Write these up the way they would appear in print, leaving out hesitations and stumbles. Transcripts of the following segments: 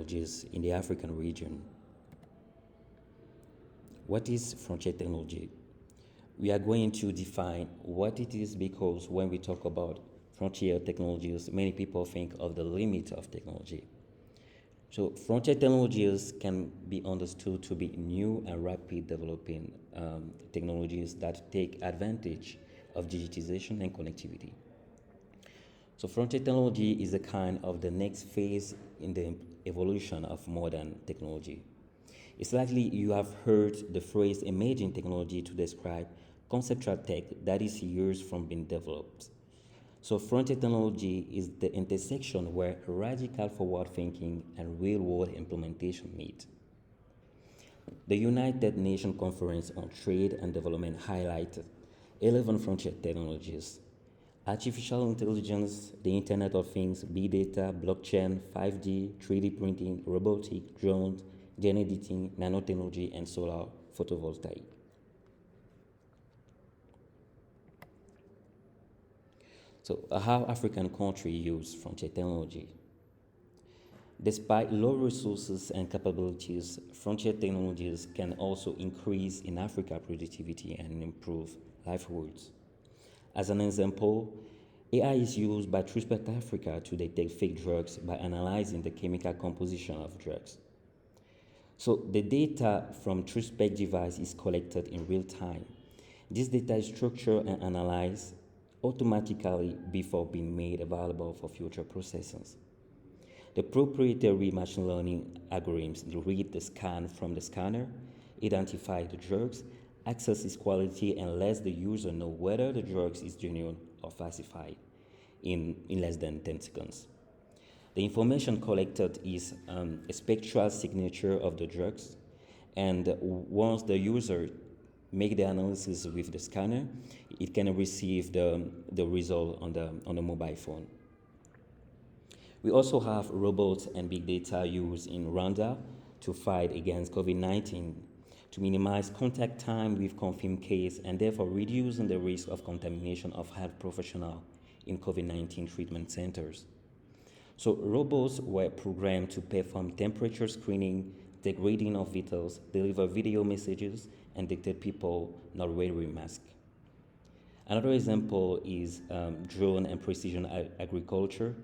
technologies in the African region. What is frontier technology? We are going to define what it is because when we talk about frontier technologies, many people think of the limit of technology. So, frontier technologies can be understood to be new and rapid developing technologies that take advantage of digitization and connectivity. So, frontier technology is a kind of the next phase in the evolution of modern technology. It's likely you have heard the phrase emerging technology to describe conceptual tech that is years from being developed. So, frontier technology is the intersection where radical forward thinking and real world implementation meet. The United Nations Conference on Trade and Development highlighted 11 frontier technologies: artificial intelligence, the Internet of Things, big data, blockchain, 5G, 3D printing, robotics, drones, gene editing, nanotechnology, and solar photovoltaic. So, how African countries use frontier technology? Despite low resources and capabilities, frontier technologies can also increase in Africa productivity and improve livelihoods. As an example, AI is used by Truspect Africa to detect fake drugs by analyzing the chemical composition of drugs. So the data from Truspect device is collected in real time. This data is structured and analyzed automatically before being made available for future processing. The proprietary machine learning algorithms read the scan from the scanner, identify the drugs, assess its quality, and let the user know whether the drugs is genuine or falsified in less than 10 seconds. The information collected is a spectral signature of the drugs, and once the user make the analysis with the scanner, it can receive the result on the mobile phone. We also have robots and big data used in Rwanda to fight against COVID-19 to minimize contact time with confirmed case and therefore reducing the risk of contamination of health professionals in COVID-19 treatment centers. So robots were programmed to perform temperature screening, take reading of vitals, deliver video messages, and detect people not wearing masks. Another example is drone and precision agriculture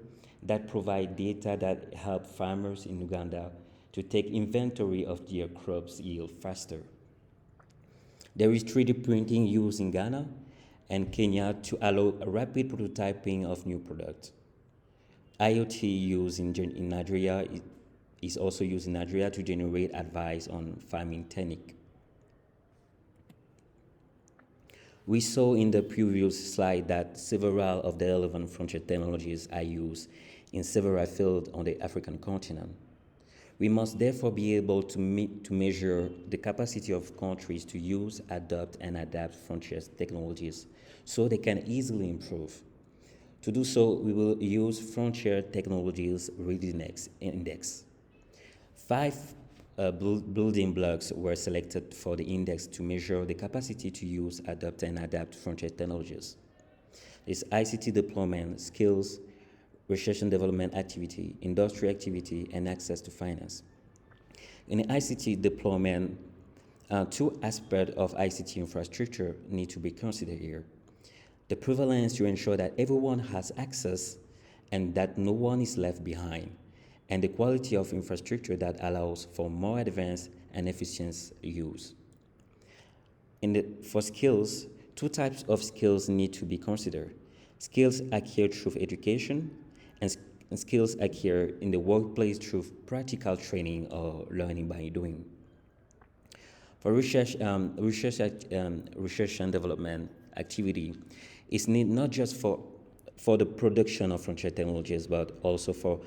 that provide data that help farmers in Uganda to take inventory of their crops yield faster. There is 3D printing used in Ghana and Kenya to allow a rapid prototyping of new products. IoT used in Nigeria is also used in Nigeria to generate advice on farming technique. We saw in the previous slide that several of the 11 frontier technologies are used in several fields on the African continent. We must therefore be able to measure the capacity of countries to use, adopt, and adapt frontier technologies so they can easily improve. To do so, we will use Frontier Technologies Readiness Index. 5 building blocks were selected for the index to measure the capacity to use, adopt, and adapt frontier technologies. It's ICT deployment, skills, research and development activity, industry activity, and access to finance. In the ICT deployment, 2 aspects of ICT infrastructure need to be considered here. The prevalence to ensure that everyone has access and that no one is left behind, and the quality of infrastructure that allows for more advanced and efficient use. For skills, 2 types of skills need to be considered. Skills acquired through education and skills acquired in the workplace through practical training or learning by doing. For research and development activity, it's need not just for the production of frontier technologies, but also for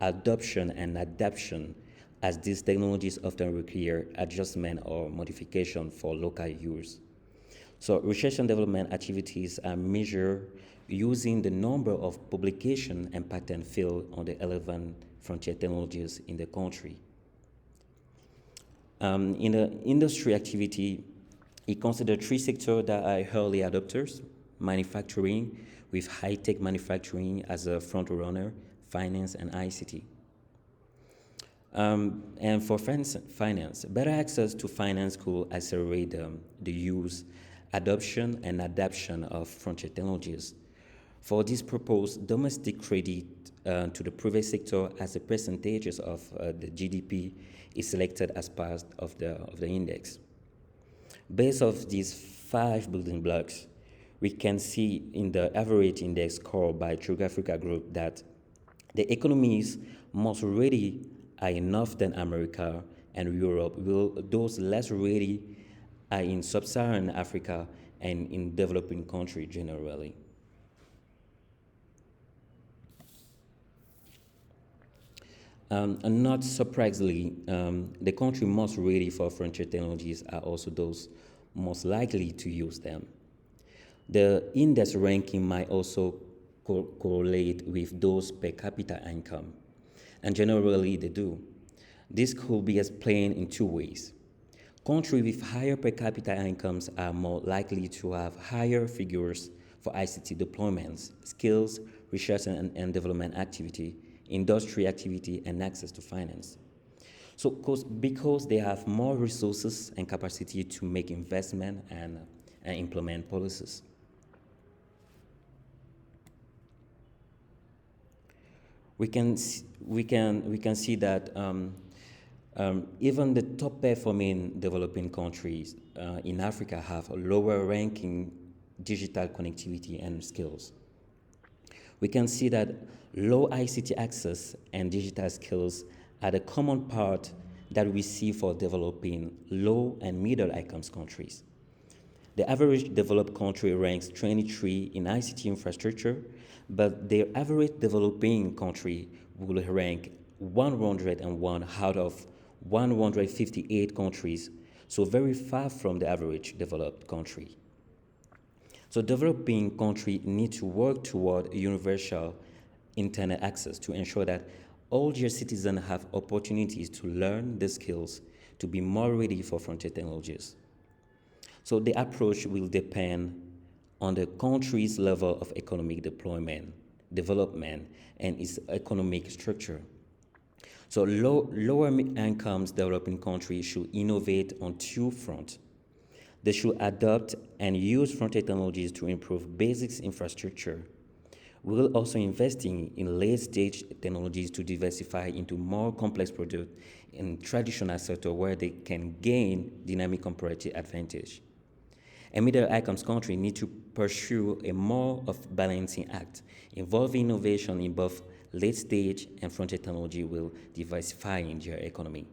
adoption and adaptation, as these technologies often require adjustment or modification for local use. So research and development activities are measured using the number of publications and patent filed on the 11 frontier technologies in the country. In the industry activity, it considers 3 sectors that are early adopters: manufacturing, with high-tech manufacturing as a front runner, finance, and ICT. And for finance, better access to finance could accelerate the use, adoption, and adaptation of frontier technologies. For this purpose, domestic credit to the private sector as a percentage of the GDP is selected as part of the index. Based off these five building blocks, we can see in the average index score by geographical group that the economies most ready are in Northern America and Europe, while those less ready are in sub-Saharan Africa and in developing countries generally. And not surprisingly, the country most ready for frontier technologies are also those most likely to use them. The index ranking might also correlate with those per capita income, and generally they do. This could be explained in two ways. Countries with higher per capita incomes are more likely to have higher figures for ICT deployments, skills, research and development activity, industry activity, and access to finance. So, because they have more resources and capacity to make investment and implement policies. We can see that even the top performing developing countries in Africa have a lower ranking digital connectivity and skills. We can see that low ICT access and digital skills are the common part that we see for developing low and middle income countries. The average developed country ranks 23 in ICT infrastructure, but the average developing country will rank 101 out of 158 countries, so very far from the average developed country. So developing countries need to work toward universal internet access to ensure that all their citizens have opportunities to learn the skills to be more ready for frontier technologies. So the approach will depend on the country's level of economic development, and its economic structure. So lower incomes developing countries should innovate on two fronts. They should adopt and use frontier technologies to improve basic infrastructure. We will also investing in late-stage technologies to diversify into more complex products in traditional sector where they can gain dynamic comparative advantage. A middle-income country need to pursue a more of balancing act, involving innovation in both late-stage and frontier technology will diversify in their economy.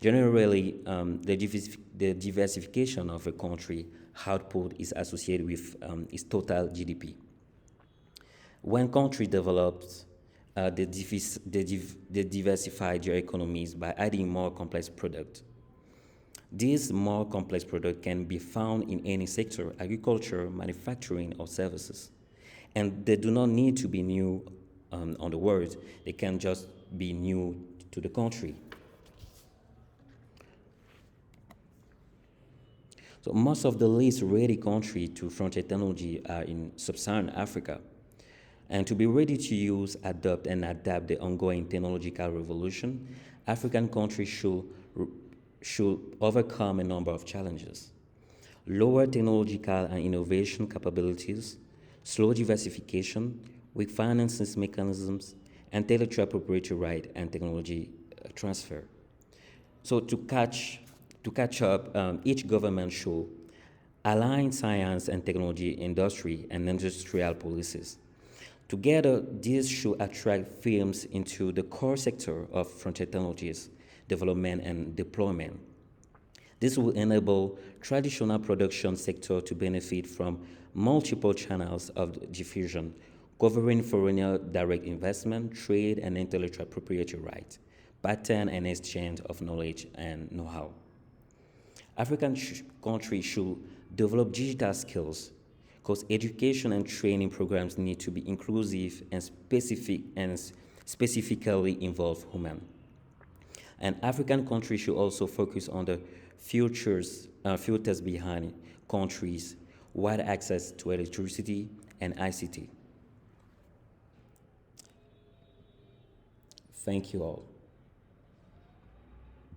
Generally, the diversification of a country output is associated with its total GDP. When country develops, they diversify their economies by adding more complex products. These more complex products can be found in any sector, agriculture, manufacturing, or services. And they do not need to be new on the world, they can just be new to the country. So most of the least ready countries to frontier technology are in sub-Saharan Africa. And to be ready to use, adopt, and adapt the ongoing technological revolution, African countries should overcome a number of challenges. Lower technological and innovation capabilities, slow diversification, weak finances mechanisms, and intellectual property right and technology transfer. So to catch up, each government should align science and technology industry and industrial policies. Together, these should attract firms into the core sector of frontier technologies, development and deployment. This will enable traditional production sector to benefit from multiple channels of diffusion, covering foreign direct investment, trade, and intellectual property rights, patent and exchange of knowledge and know-how. African countries should develop digital skills because education and training programs need to be inclusive and specifically involve women. And African countries should also focus on the filters behind countries, wide access to electricity and ICT. Thank you all.